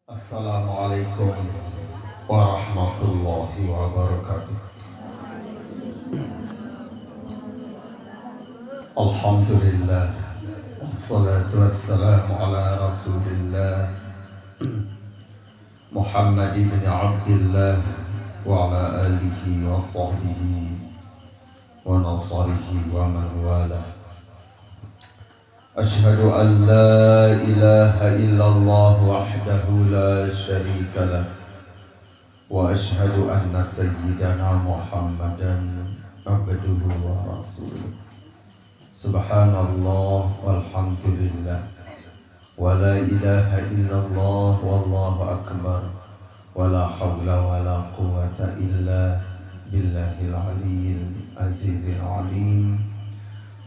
Assalamualaikum warahmatullahi wabarakatuh. Alhamdulillah, wassalatu wassalamu ala rasulillah Muhammad ibn Abdillah wa ala alihi wa sahbihi wa nasarihi wa man walah. أشهد أن لا إله إلا الله وحده لا شريك له وأشهد أن سيدنا محمدا عبده ورسوله سبحان الله والحمد لله ولا إله إلا الله والله أكبر ولا حول ولا قوة إلا بالله العلي العزيز العليم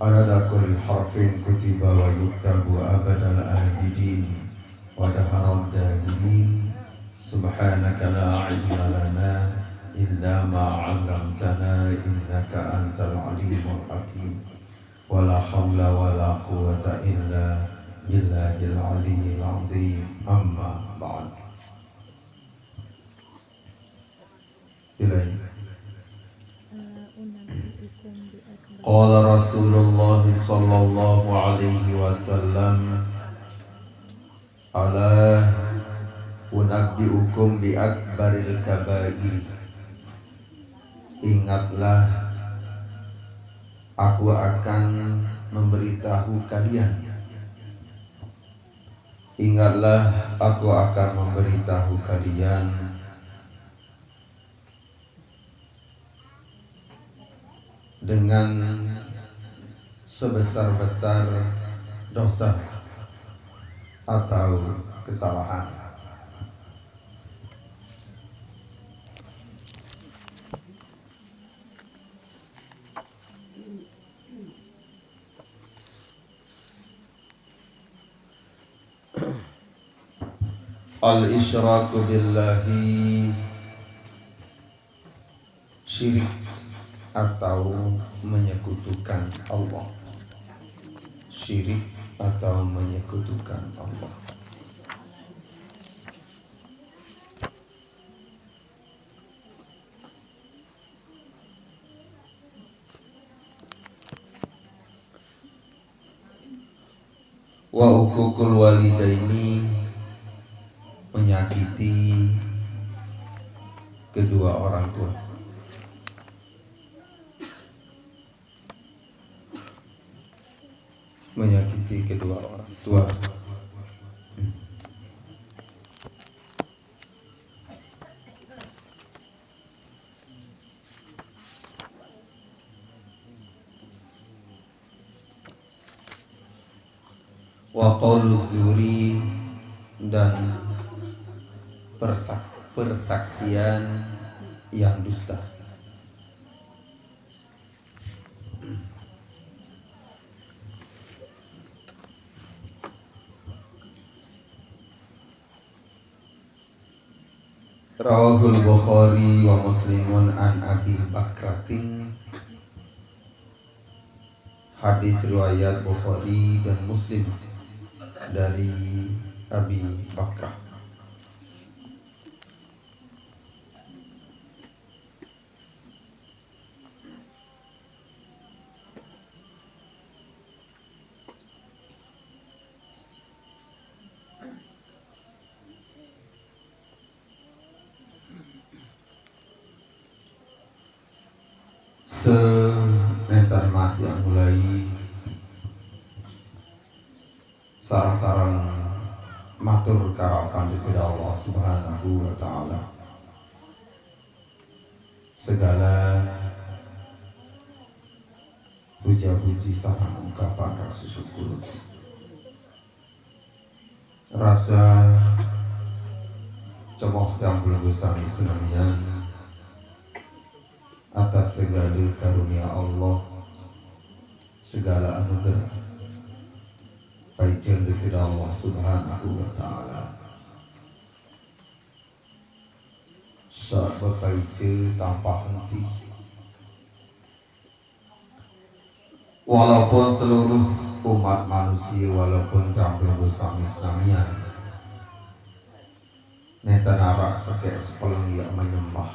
عدد كل حرف كتب ويكتب أبد الآبدين ودهر الداهرين سبحانك لا علم لنا إلا ما علمتنا إنك أنت العليم الحكيم ولا حول ولا قوة إلا بالله العلي العظيم أما بعد. Qala Rasulullah sallallahu alaihi wasallam ala unabbiukum bi akbaril kabair. Ingatlah, aku akan memberitahu kalian. Ingatlah, aku akan memberitahu kalian dengan sebesar-besar dosa atau kesalahan. Al-isyraku billahi, syirik atau menyekutukan Allah. Syirik atau menyekutukan Allah. Wa uququl walidaini, menyakiti kedua orang tua. Menyakiti kedua orang tua. Wa qaulu zuri, dan persaksian yang dusta. Rawahul Bukhari wa Muslimun an Abi Bakratin. Hadis riwayat Bukhari dan Muslim dari Abi Bakrah. Senetan mati yang mulai sarang-sarang matur karapan di sisi Allah Subhanahu wa ta'ala. Segala puja-puji sama ungkapan rasa syukur, rasa cemoh dan belum sami senamian atas segala karunia Allah, segala anugerah paicen dari Allah Subhanahu wa ta'ala. Sahabat paice tanpa henti, walaupun seluruh umat manusia, walaupun campur bersama Islamian, Nentanara sakek sepelang yang menyembah,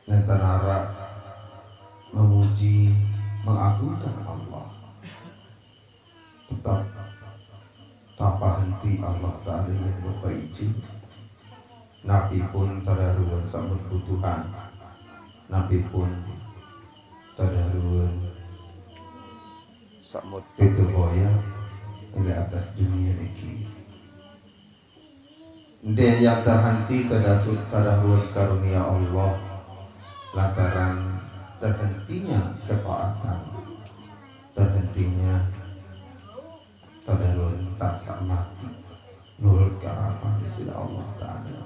nentanara memuji, mengagungkan Allah. Tetap tanpa henti Allah Ta'ala yang berbaiji. Nabi pun tadaruan sambut butuhan, Nabi pun tadaruan sambut itu boya ini atas dunia ini. Dia yang terhenti tadaruan karunia Allah lantaran terhentinya ketaatan, terhentinya tadaruan tak mati nurut karapan di sisi Allah Ta'ala.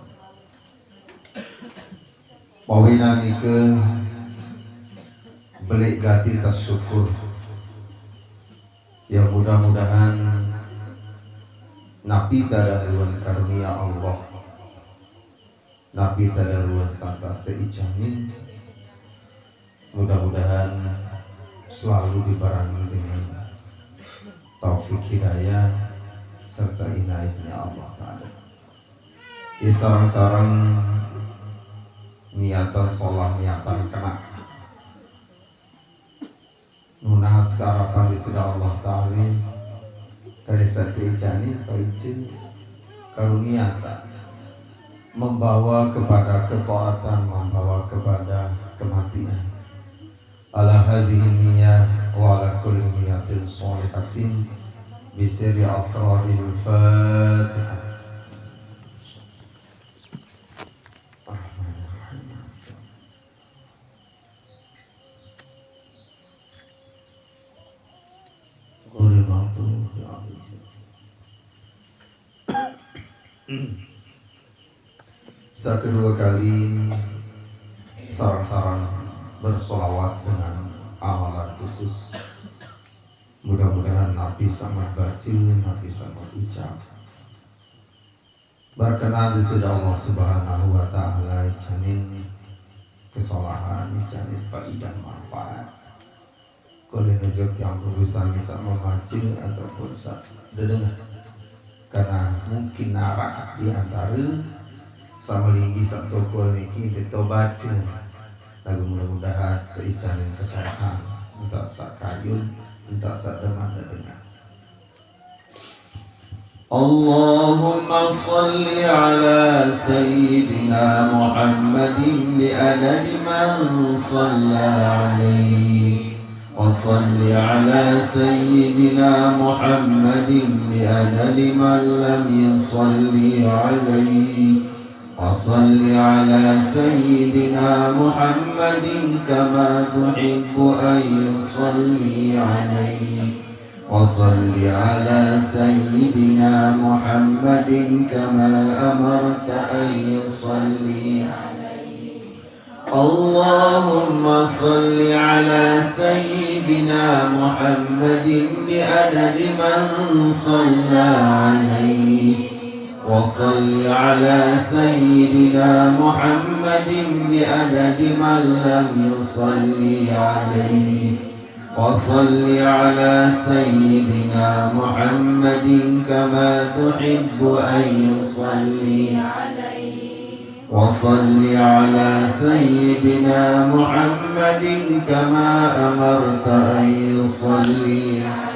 Pawina nike belik gati tersyukur. Ya mudah-mudahan Nabi tadaruan karunia Allah, Nabi tadaruan santa teijamin, mudah-mudahan selalu dibarengi dengan taufik hidayah serta inayahnya Allah Ta'ala. Sarang-sarang niatan sholat, niatan kena nunas karapan di sisi Allah Ta'ala kali sati ijani paicin karunia sa membawa kepada ketaatan, membawa kepada kematian. Ala hadhihi niyah wa ala kulli niyatin sholihatin bisiri asraril Fatihah. Kedua kali sarang-sarang bersolawat dengan amalan khusus. Mudah-mudahan Nabi sangat baca, Nabi sangat ucap berkenan di sisi Allah Subhanahu wa Ta'ala, janin kesalahan, janin faidah manfaat. Kalau nujuk yang berusaha bisa memacing ataupun dengar, karena mungkin narak di antara sama linggi satu kol niki kita baca lagu mudah-mudahan tericanin kesalahan entah sak kayun entah sak demanda dengar. Allahumma salli ala sayyidina Muhammadin bi adadi man shalla alaihi wa salli ala sayyidina Muhammadin bi adadi man lam yusalli alaihi وصل على سيدنا محمد كما تحب أن يصلي عليه وصل على سيدنا محمد كما أمرت أن يصلي عليه اللهم صل على سيدنا محمد بعدد من صلى عليه وصل على سيدنا محمد بعدد من لم يصلي عليه وصل على سيدنا محمد كما تحب أن يصلي عليه وصل على سيدنا محمد كما أمرت أن يصلي عليه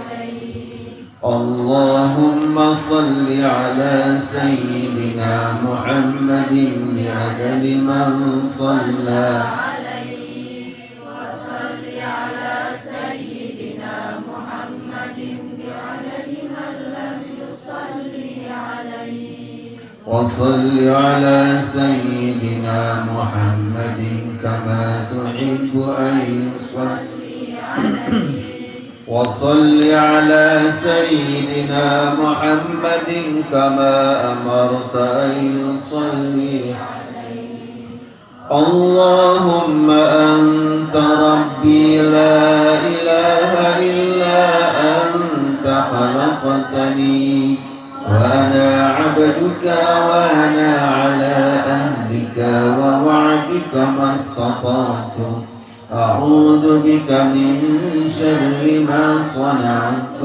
اللهم صل على سيدنا محمد بعدد من صلى عليه وصل على سيدنا محمد بعدد من لم يصلي عليه وصل على سيدنا محمد كما تحب أن يصلي عليه وصل على سيدنا محمد كما أمرت أن يصلي عليه اللهم أنت ربي لا إله إلا أنت خلقتني وأنا عبدك وأنا على عهدك ووعدك ما استطعت أعوذ بك من شر ما صنعت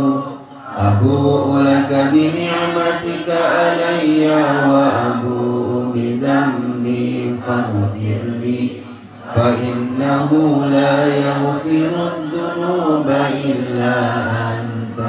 أبوء لك بنعمتك علي وأبوء بذنبي فاغفر لي فإنه لا يغفر الذنوب إلا أنت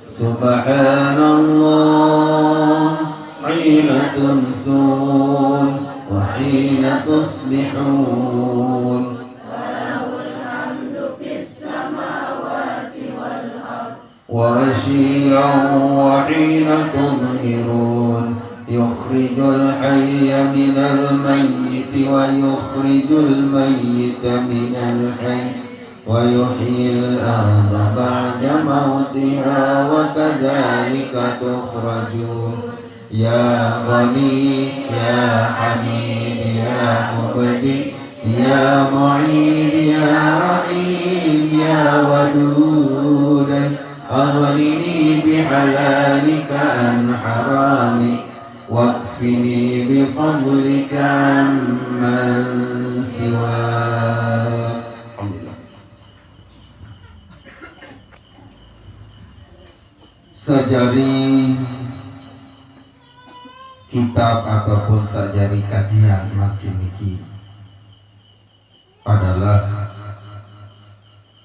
سبحان الله حين تمسون وحين تصبحون وله الحمد في السماوات والأرض وعشيا وحين تظهرون يخرج الحي من الميت ويخرج الميت من الحي ويحيي الأرض بعد موتها وكذلك تخرجون يا غني يا حميد يا مبدئ يا معيد يا رحيم يا ودود أغنني بحلالك عن حرامك واكفني بفضلك عمن سواك. Alhamdulillah. Sajari kitab ataupun sajari kajian makin niki adalah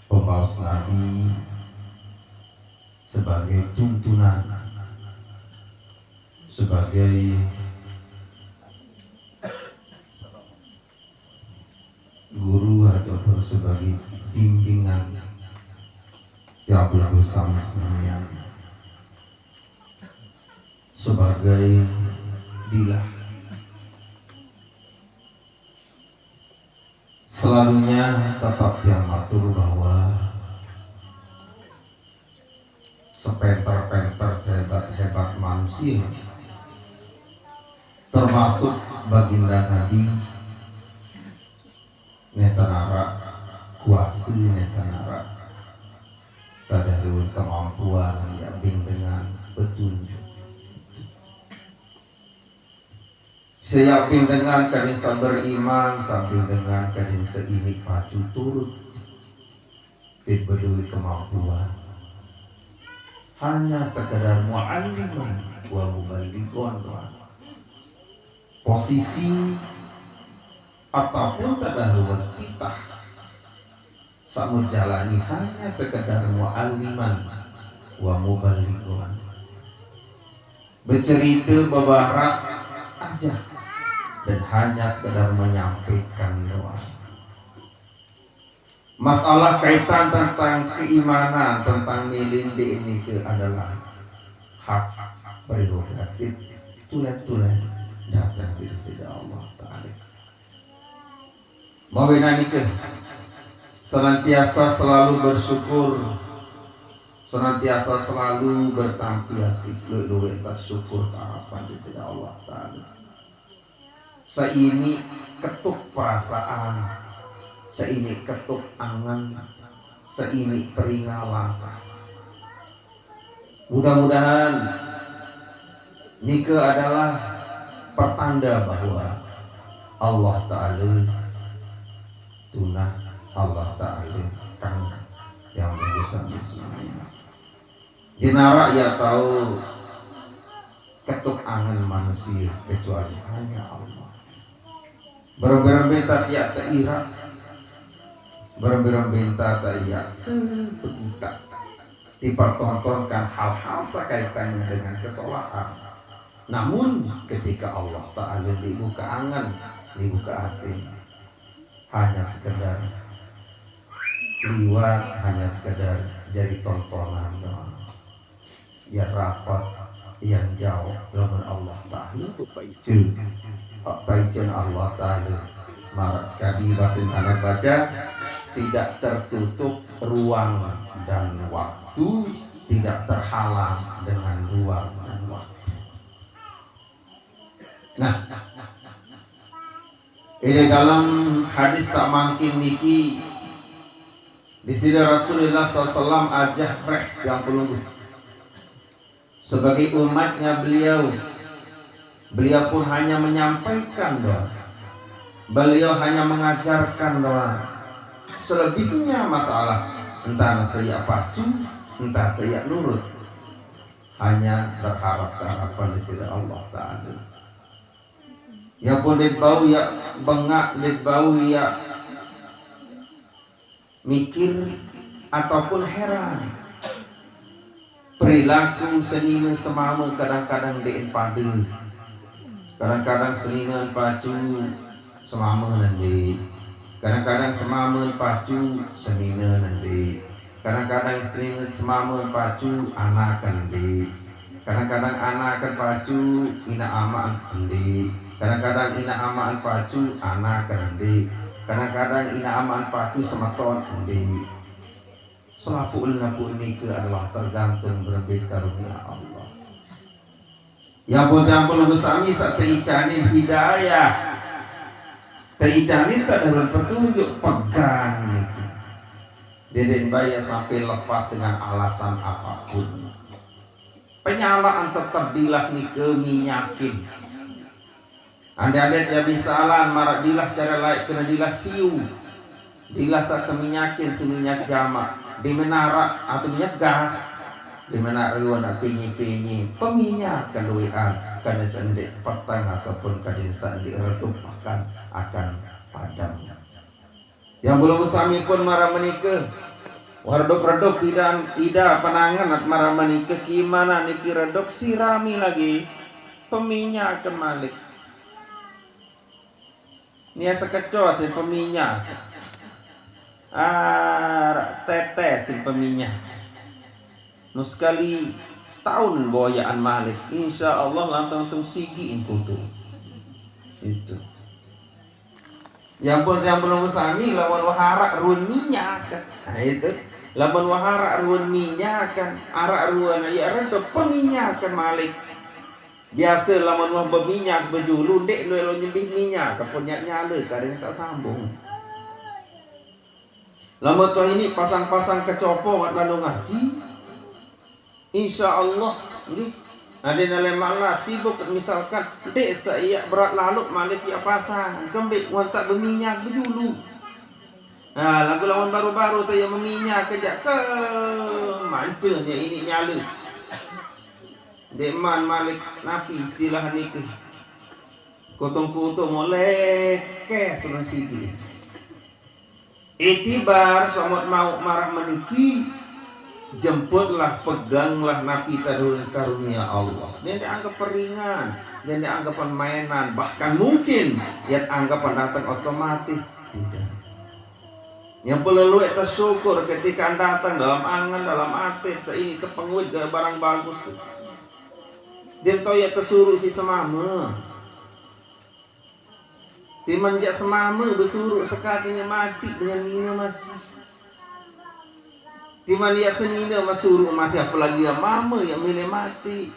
pembawas Nabi sebagai tuntunan, sebagai guru ataupun sebagai bimbingan yang bersama sekalian, sebagai dilah. Selalunya tetap yang matur bahwa sepenter-penter sehebat-hebat manusia termasuk baginda Nabi netanara kuasi netanara tadarun kemampuan yang dengan petunjuk. Saya yakin dengan kadin beriman sambil dengan kadin seini pacu turut diberi kemampuan hanya sekedar mu'alliman wa muballighun posisi ataupun tadarruat kita saat menjalani hanya sekedar mu'alliman wa muballighun bercerita babarak aja dan hanya sekedar menyampaikan doa. Masalah kaitan tentang keimanan, tentang miling ini ke adalah hak prerogatif tulen-tulen datang dari sisi Allah Ta'ala. Mawinanikeun senantiasa selalu bersyukur, senantiasa selalu bertampiasih luwe syukur harapan di sisi Allah Ta'ala. Seini ketuk perasaan, seini ketuk angan, seini peringal langkah. Mudah-mudahan nikah adalah pertanda bahwa Allah Ta'ala tunah, Allah Ta'ala kang yang berusaha semuanya. Dinara ya tahu ketuk angan manusia kecuali hanya Allah. Berberan-benta tiak tak ira, berberan-benta tak iya begita dipertontonkan hal-hal sekaitannya dengan kesalahan. Namun ketika Allah Ta'ala dibuka angan, dibuka hati, hanya sekedar liwat, hanya sekedar jadi tontonan doang. Ya rapat, yang jauh lamun Allah Ta'ala Baicen Allah Ta'ala marah sekali basin anak baca tidak tertutup ruang dan waktu, tidak terhalang dengan ruang dan waktu. Nah, ini dalam hadis samangkin niki di sini Rasulullah SAW ajak reh yang pelungguh sebagai umatnya beliau pun hanya menyampaikan doa, beliau hanya mengajarkan doa. Selebihnya masalah entah saya pacu, entah saya nurut, hanya berharap harapan di sisi Allah Ta'ala. Ya pun bau ya bengak, bau ya mikir ataupun heran. Perilaku senina semama kadang-kadang diinpadu, kadang-kadang senina pacu semama nanti, kadang-kadang semama pacu senina nanti, kadang-kadang senina semama pacu anak nanti, kadang-kadang anak kan pacu ina amaan nanti, kadang-kadang ina amaan pacu anak nanti, kadang-kadang ina amaan pacu sematon nanti. Selapul ini adalah tergantung berbeda karunia Allah. Yang pun bersami saat teicanin hidayah, teicanin tak ada petunjuk pegang niki. Deden bayar sampai lepas dengan alasan apapun. Penyalaan tetap dilah nike minyakin. Anda-anda ya bisalan marak dilah cara lain kena dilah siu, dilah saat minyakin seminyak jamak. Di menara atau minyak gas, di menara ruan pinyi peminyak keluian kada sendiri petang ataupun kada sendiri redup akan padam. Yang belum sami pun marah menikah redup ida panangan at marah menikah gimana niki redup sirami lagi peminyak kemalik nia sekecoh si peminyak tetes peminyak nu sekali setahun boyaan malik insya Allah lantang sigi inkutu itu yang belum sami lawan wahara ruan minyak nah itu lawan wahara ruan minyak kan arak ruan ya redo peminyak kan malik biasa lawan wah berminyak berjulu dek lo nyebih minyak kepunya nyala kadang tak sambung. Lama tuh ini pasang-pasang kecopo lalu ngaji, insya Allah, ada nilai malah sibuk misalkan dek saya berat lalu malik ya pasang kembik wantak berminyak berjulu. Nah lagu lawan baru-baru tu yang berminyak kejak ke mancanya ini nyala. Deman malik napi istilah ni ke, kotong-kotong molek ke sebelum sini. Itibar somot mau marah meniki jemputlah peganglah napi tarun karunia Allah. Dia dianggap peringan, dia dianggap mainan, bahkan mungkin dia anggapan datang otomatis tidak. Yang perlu kita syukur ketika datang dalam angan dalam hati seini terpenguit ke barang bagus. Dia tahu ya tersuruh si semama. Timan jak semama bersuruh sekatnya mati dengan nina masih. Timan dia senina masuk masih apalagi ya mama yang milih mati.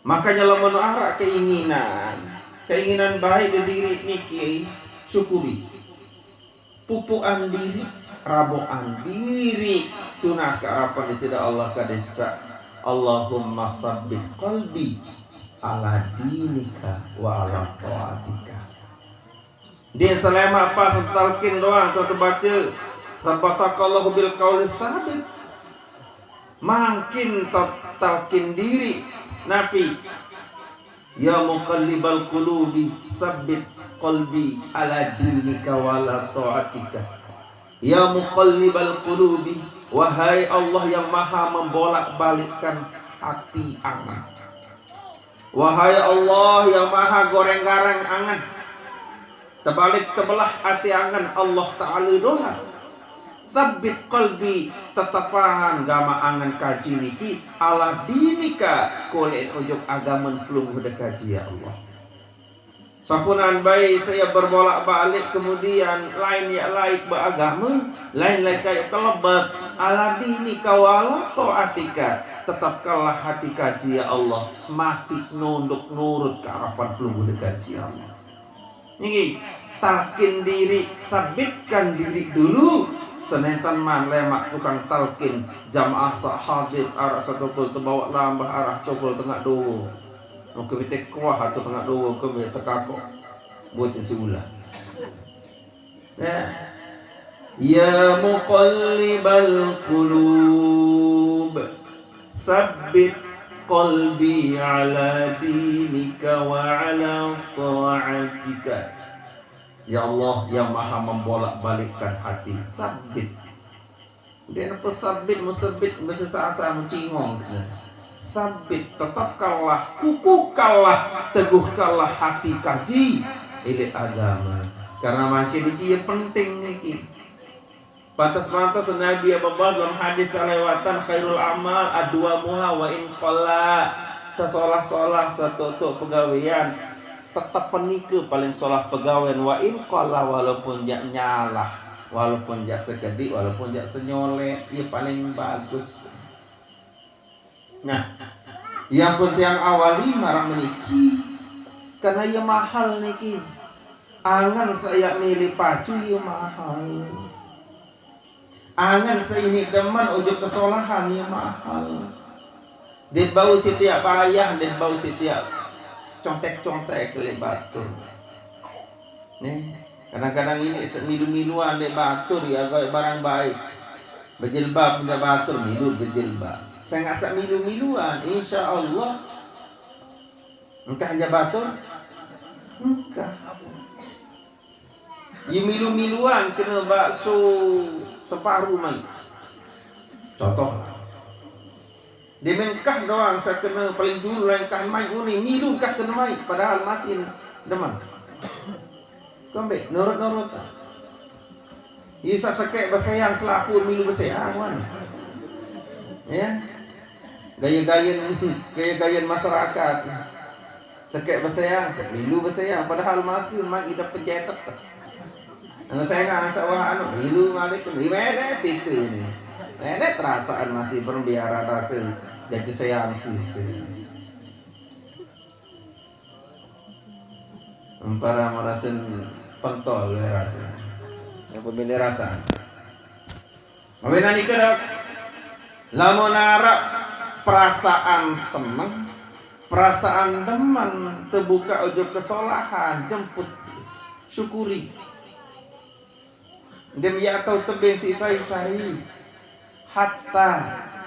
Makanya lamun arak keinginan baik di diri niki syukuri. Pupuan diri, raboan diri tunas keharapan di sida Allah kadesa. Allahumma tsabbit qalbi ala dinika wa ala taatika. Dia selama apa talqin doang atau baca sabatakallahu bil qauli tsabit. Makin talqin diri nabi ya muqallibal qulubi tsabbit qalbi ala dinika wa ala taatika. Ya muqallibal qulubi, wahai Allah yang maha membolak-balikkan hati angan. Wahai Allah yang maha goreng-gareng angan, terbalik tebelah hati angan Allah Ta'ala doa. Tsabbit qalbi, tetapan gama angan kaji niki ala dinika kolen ujung agaman pelung udah kaji ya Allah. Sapunan baik saya berbolak-balik kemudian lain ya laik beragama, lain kayak kelebat ala dinika wala taatika. Tetapkanlah hati kaji ya Allah, mati nunduk nurut ke harapan pelunggu kaji ya Allah. Ini talkin diri, sabitkan diri dulu. Senetan man lemak tukang talkin jamaah sahadir arah satu pul terbawa lambah arah cokol tengah doa. Mungkin kita kuah atau tengah doa ke tekakok buat si ulah. Ya muqallibal qulub, tsabbit qalbi ala dinika wa ala ta'atika. Ya Allah yang maha membolak-balikkan hati, sabit. Dia apa sabit, musabit, bahasa sasa mencingong. Sabit, tetapkanlah, kukuhkanlah, teguhkanlah hati kaji ilit agama. Karena makin ini penting nih. Pantas-pantas Nabi Abba dalam hadis salawatan khairul amal adwamuha wa in qalla. Sesolah-solah satu pegawaian tetap penika paling solah pegawaian wa in qalla, walaupun jak nyalah, walaupun jak sekedik, walaupun jak senyolek, ia paling bagus. Nah, yang penting yang awali marah meniki karena ia mahal niki. Angan saya milih pacu ia mahal. Angan seini deman ujuk kesolahan ia mahal. Dia bau setiap payah, dia bau setiap contek-contek ke batur. Nih, kadang-kadang ini milu-miluan le batur ya barang baik. Berjilbab punya batur milu berjilbab. Saya nggak milu-miluan, insya Allah. Engkau hanya batur, engkau. Ye milu-miluan kena bakso separuh mai. Contoh. Dia mengkah doang saya kena paling dulu lengkah mai ini milu kah kena mai padahal masih deman. Kombe nurut-nurut. Isa sekek bersayang selapur milu bersayang wan. Ya. Gaya-gaya masyarakat. Sekek bersayang, milu bersayang padahal masih mai hidup pencetak. Nggak saya nggak sawah milu ngalikum. Imedet itu nih. Medet perasaan masih berbiara rasa jadi sayang itu. Para merasin pentol rasa. Yang pemilih rasa. Mawena ni kedok. Lamun arep perasaan seneng, perasaan demen, terbuka ujung kesolahan, jemput, syukuri. Dem ya atau tebing si sai-sai. Hatta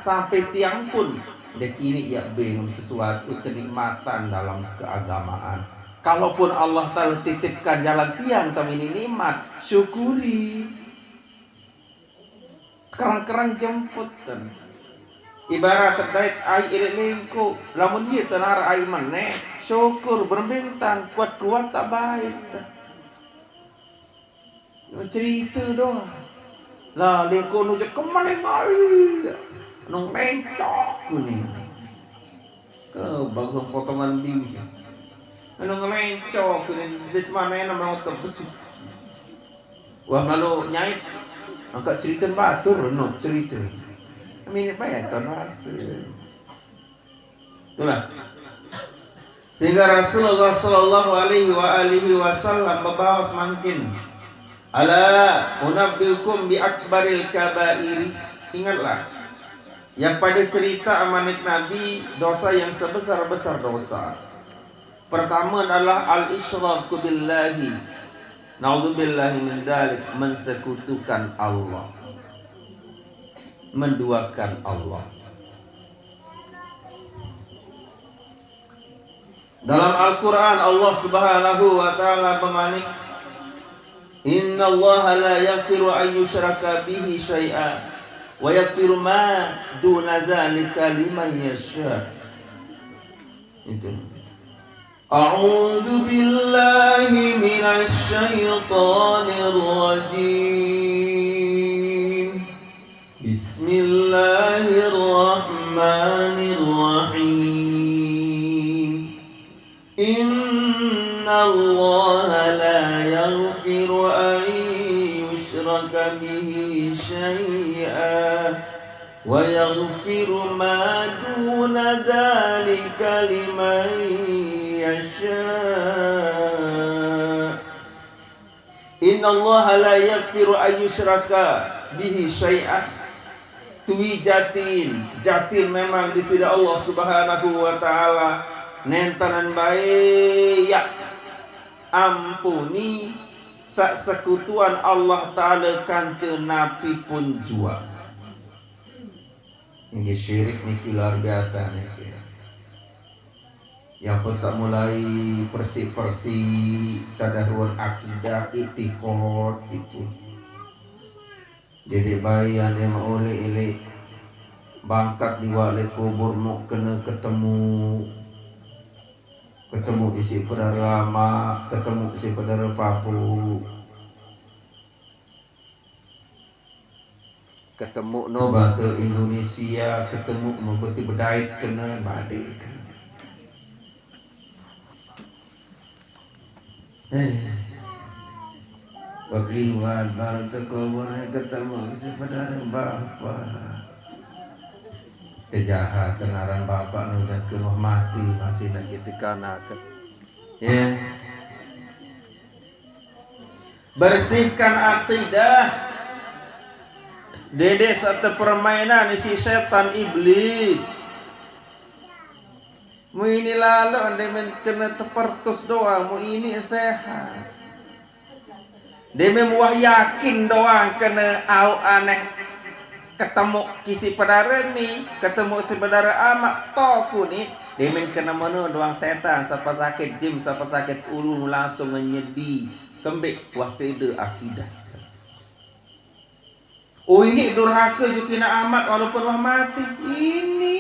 sampai tiang pun dia kini ya bingung sesuatu kenikmatan dalam keagamaan. Kalaupun Allah Ta'ala titipkan jalan tiang tapi ini nikmat, syukuri. Kerang-kerang jemput kan. Ibarat terkait air lingku, lamun dia tenar air meneh, syukur berbintang kuat-kuat tak baik. Cerita doang. Lah lingku nujak kemana ngai nung mencok ni ke bagus potongan bini nung mencok ni dit mana yang nama terbesi wah lalu nyait angkat cerita batur no cerita ini apa ya terasa itulah sehingga Rasulullah Sallallahu Alaihi Wasallam membawa semakin ala unabbiukum bi akbaril kabairi. Ingatlah yang pada cerita amanat Nabi dosa yang sebesar-besar dosa. Pertama adalah al-isyraku billahi. Naudzubillahi min dzalik, mensekutukan Allah. Menduakan Allah. Dalam Al-Qur'an Allah Subhanahu wa taala bermanik Inna Allah la yaghfiru an yushraka bihi syai'a wa yaghfiru ma duna dzalika liman yasha. Itu. A'udzu billahi minasy syaithanir rajim. Bismillahirrahmanirrahim. Inna Allah la yaghfiru an yushraka bihi syai'a wa yaghfiru ma duna dzalika liman yasha. Inna Allah la yaghfiru an yushraka bihi syai'a. Jatin memang di sisi Allah Subhanahu wa taala nentanan baik ya ampuni sak sekutuan Allah Ta'ala kanca napi pun jua. Ini syirik niki luar biasa niki. Yang pesak mulai persi tadaruan akidah itikot itu. Dedek bayi yang dia mau oleh bangkat di wali kubur mau kena ketemu isi pedara lama, ketemu isi pedara papu, ketemu no bahasa Indonesia, ketemu no beti bedait kena badai kena. Bagliwan barang terkubur ketemu isi pedara bapa. Kejahatan aran bapak nujan ke mati masih nak ketika nak ya. Bersihkan akidah. Dede satu permainan isi setan iblis. Mu ini lalu anda kena tepertus doang, mu ini sehat. Dia memang yakin doang kena au aneh. Ketemu kisi pedara ni, ketemu si pedara amak toku ni, dia main kena mana doang setan, siapa sakit jim, siapa sakit ulu langsung menyedi, kembik wasida akidah. Oh ini durhaka juga kena amat walaupun wah mati, ini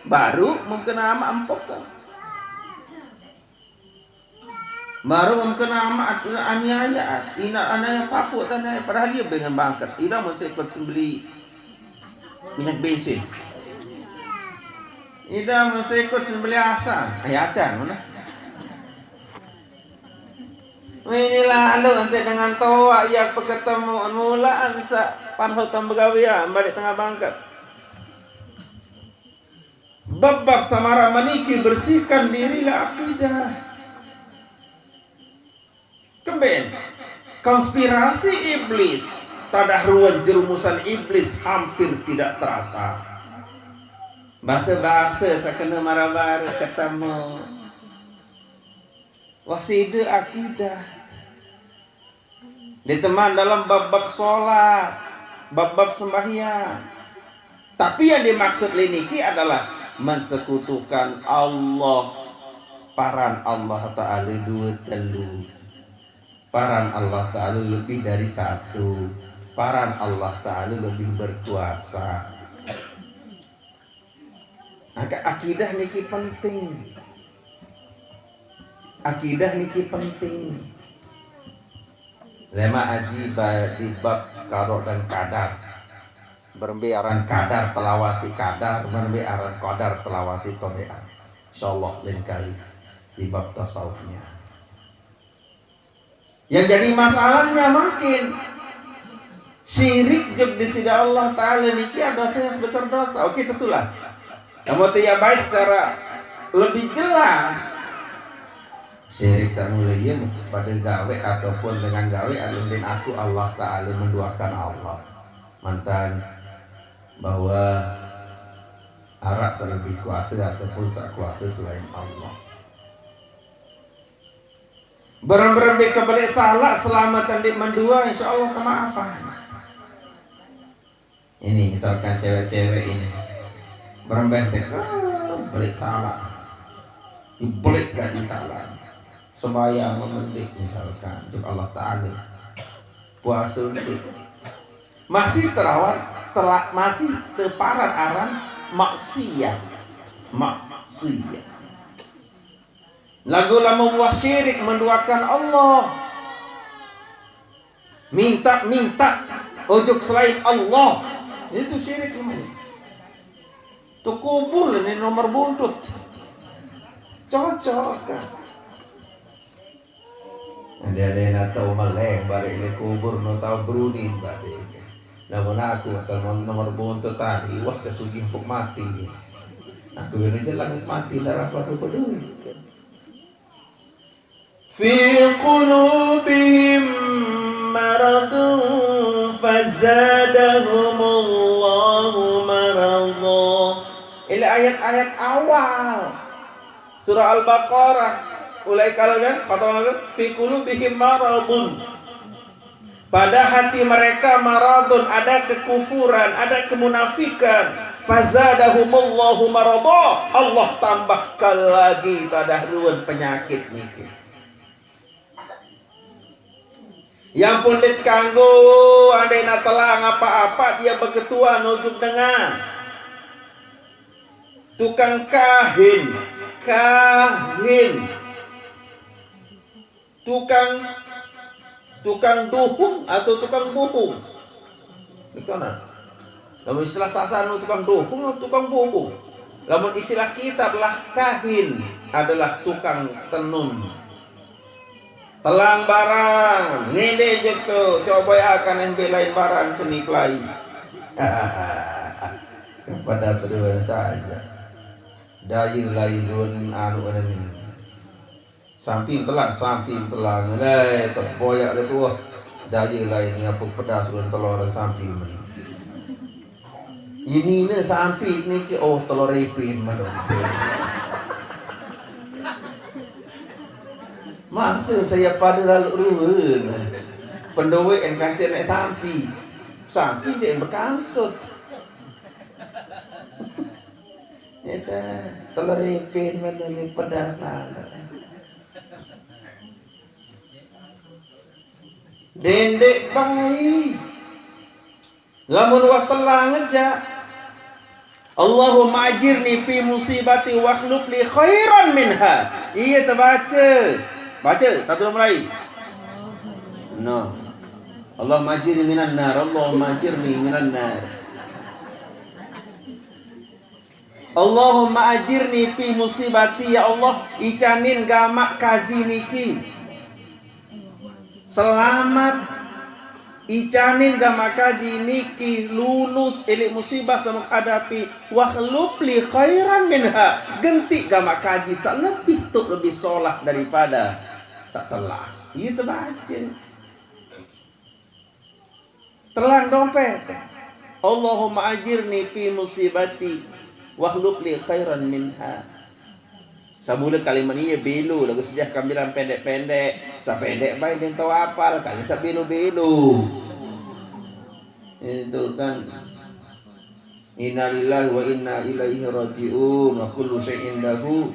baru mungkin amat empok kan. Baru mungkin amat aniaya, ina anaya papuk tanah, padahal dia dengan bangkat, ina mesti ikut sembeli minyak bensin. Ida mesti ikut sembeli asal. Acan mana? Ini lalu nanti dengan toa yang ketemu mulaan sa parho tambegawian balik tengah bangkat. Bab samara maniki bersihkan dirilah akidah. Kemben konspirasi iblis. Tadahruan jerumusan iblis hampir tidak terasa. Bahasa-bahasa sakena marabar ketemu. Wasida akidah. Diteman dalam bab-bab sholat, bab-bab sembahyang. Tapi yang dimaksud liniki adalah mensekutukan Allah. Paran Allah Ta'ala dua telu. Paran Allah Ta'ala lebih dari satu. Paran Allah Ta'ala lebih berkuasa. Akidah niki penting. Akidah niki penting. Lema aji di bab karo dan kadar. Berembe aran kadar telawasi kadar, berembe aran kadar telawasi tobean. Insyaallah lain kali di bab tasawufnya. Yang jadi masalahnya makin syirik jeb di sisi Allah Ta'ala niki ada dosa yang sebesar dosa. Oke tentulah. Namun tidak baik secara lebih jelas. Syirik samulaya pada gawe ataupun dengan gawe alumnin aku Allah Ta'ala menduakan Allah. Mantan bahwa arak selebih kuasa ataupun sak kuasa selain Allah. Berang-berang kebalik salah selama tadi mendua insya Allah kemaafan. Ini misalkan cewek-cewek ini berembentek balik salah, dibalik gak disalah, sembahyang memendik misalkan untuk Allah Ta'ala, puasa untuk masih terawat masih teparan aran maksiat. Lagu lama buah syirik menduakan Allah, minta ujuk selain Allah, itu syirik namanya. Tuh kubur ini nomor buntut, cocok kan? Ada yang tahu meleng balik ini kubur no tahu beruni balik. Namun aku atau nomor buntut tadi wah sesugi untuk mati. Aku ini jalan mati darah baru berdui. Fi qulubihim maradun fazadahumullahu maradun. Ini ayat-ayat awal surah Al-Baqarah. Ulai kalian kata fi qulubihim maradun. Pada hati mereka maradun, ada kekufuran, ada kemunafikan. fazadahumullahu marada, Allah tambahkan lagi tadahluan penyakit niki. Yang pundit kanggo andai telang apa-apa dia berketua nujuk dengan tukang kahin, tukang duhung atau tukang bohong. Itu nah. Lamun istilah sasanu tukang duhung atau tukang bohong. Lamun istilah kita adalah kahin, adalah tukang tenun. Telang barang, ngede jekto, coba akan embelain barang keniplai. Kepada seruan saja. Dayu lailun anu ini. Samping telang, leh terboyak le tuh. Dayu lain ngapuk pedas urun telur samping men. Ini ne samping ni oh telur ipin man. Masa saya pada lalu ruhun pendowe en kancen nek sampi dia berkansut. Eta telur ipin man ni pedasan. Dendek baik lamun wa telang aja. Allahumma ajirni fi musibati wa khluq li khairan minha. Iya terbaca. Baca satu mulai. No. Allahumma ajirni minan nar. Allahumma ajirni minan nar. Allahumma ajirni fi musibati, ya Allah icanin gamak kaji niki. Selamat icanin gamak kaji niki lulus ilik musibah sama hadapi wa khluq li khairan minha. Genti gamak kaji lebih tu lebih solah daripada setelah. Itu baca. Telang dompet. Allahumma ajirni fi musibati wa khluq li khairan minha. Sabula kalimat ini belu lagu sejak kambilan pendek-pendek. Sapendek baik dia tahu apa kali sabelu-belu. Itu kan inna lillahi wa inna ilaihi raji'un wa kullu syai'in lahu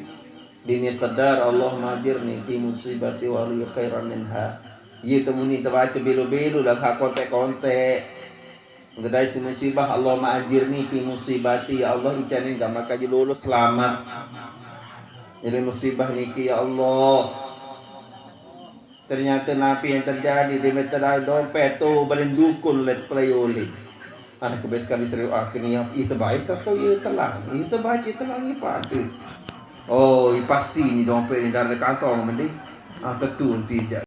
bimiqdar. Allahumma ajirni fi musibati wa li khairan minha. Ieu teu muni teu baca belu-belu dah kontek-kontek. Ngedai si musibah Allahumma ajirni fi musibati, ya Allah icanin gamar kaji lulus selamat. Jadi musibah niki ya Allah. Ternyata napi yang terjadi di meterai dompet tu balin dukun let playoli. Anak kebeskan diseriu akhirnya itu baik atau itu telang. Itu baik itu telang ipati. Oh, pasti ini dompet ini dari kantong mending. Tentu tidak.